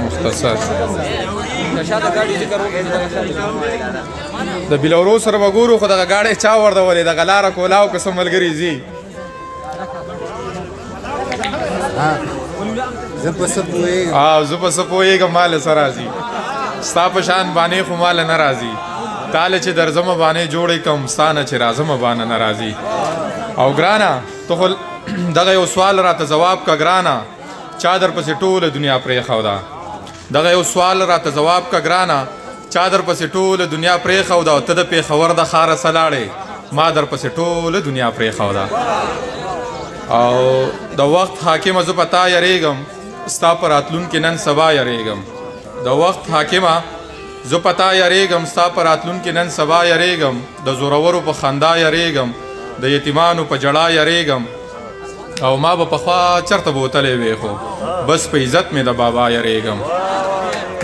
مختصر د بلورو سره به ګورو خو دغه ګاډی چا وردولې دغه لاره کولاو که څه ملګري ځي زه په څه پوهېږم زه په څه پوهېږم ماله څه راځي ستا په شان بانې خو ماله نه راځي تاله چې درځمه بانې جوړې کړم ستا نه چې راځمه بانه نه راځي او ګرانه ته خو دغه یو سوال راته ځواب که ګرانه چا در پسې ټوله دنیا پرېښوده دغه یو سوال راته ځواب که ګرانه چا در پسې ټوله دنیا پرېښوده او ته د پېښور د ښاره څه لاړې ما در پسې ټوله دنیا پرېښوده او د وخت حاکمه زه په تا یریږم ستا په راتلونکي نن سبا یریږم د وخت حاکمه زه په تا یریږم ستا په راتلونکي نن سبا یریږم د زورورو په خندا یریږم د یتیمانو په ژړا یریږم او ما به پخوا چرته بوتلی وې خو بس په عزت مې د بابا یریږم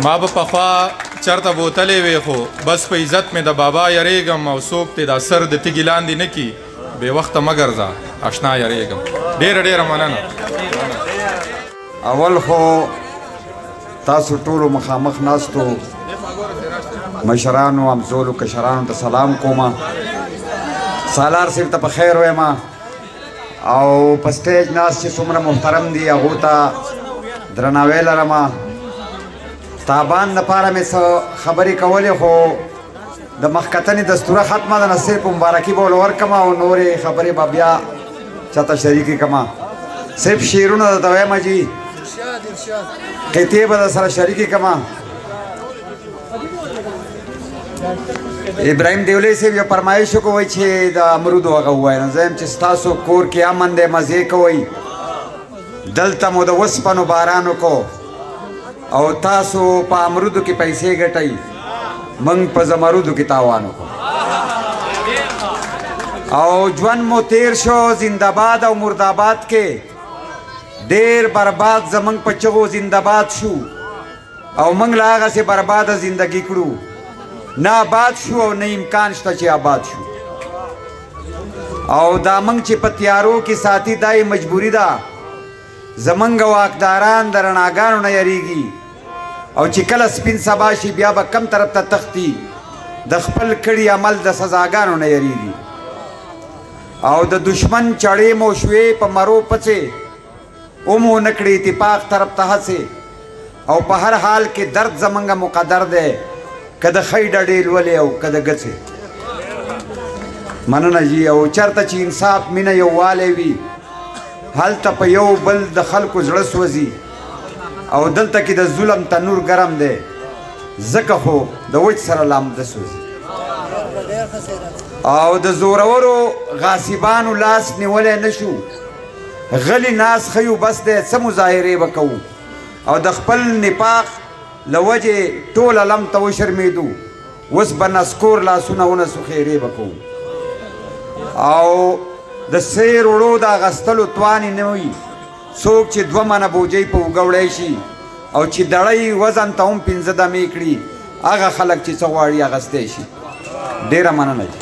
ما به پخوا چرته بوتلی وې خو بس په عزت مې د بابا یریږم او څوک دې دا سر د تیږې لاندې نه کي بې وخته مه ګرځه اشنا یریږم ډېره ډېره مننه اول خو تاسو ټولو مخامخ ناستو مشرانو همزولو کشرانو ته سلام کوم سالار صاحب ته په خیر وایم او په سټیج ناست چې څومره محترم دي هغو ته درناوی لرم تابان دپاره مې څه خبرې کولې خو د مخکتنې دستوره ختمه ده نه صرف مبارکي به ول ورکړم او نورې خبرې به بیا چاته شریکې کړم صرف شعرونه درته وایم جي قطعې به در سره شریکې کړم ابراهیم دیولی صاحب یو فرمایش وکړئ چې د امرودو هغه ووایي نو زه یم چې ستاسو کور کې امن دی مزې کوئ دلته مو د وسپنو باران وکړو او تاسو په امرودو کې پیسې ګټئ موږ په زمرودو کې تاوان وکړو او ژوند مو تیر شو زنده‌باد او مرداباد کې ډېر برباد زموږ په چغو زنده‌باد شو او موږ له هغسې برباده زندګي کړو نه آباد شو او نه امکان شته چې آباد شو او دا موږ چې په تیارو کې ساتي دا یې مجبوري ده زموږ واکداران د رڼاګانو نه یریږي او چې کله سپین سبا شي بیا به کم طرف ته تښتي د خپل کړي عمل د سزاګانو نه یریږي او د دشمن چړې مو شوې په مرو پڅې اومو نه کړي اتفاق طرف ته هڅې او په هر حال کې درد زموږ مقدر دی که د خی ډډې لولې او که د ګڅې مننه جي او چېرته چې انصاف مینه یووالی وي هلته په یو بل د خلکو زړه سوځي او دلته کې د ظلم تنور ګرم دی ځکه خو د وچ سره لامده سوځي او د زورورو غاصبانو لاس نیولی نه شو غلی ناس ښیو بس دی څه مظاهرې به کوو او د خپل نفاق له وجې ټول علم ته وشرمېدو اوس به نسکور لاسونه ونسو خیرې به کوو او د سیر وړو د اغستلو توان یې نه وي څوک چې 2 منه بوجۍ په اوږه وړی شي او چې دړی وزن ته هم 15 دمې کړي هغه خلک چې څه غواړي اغستی شي ډېره مننه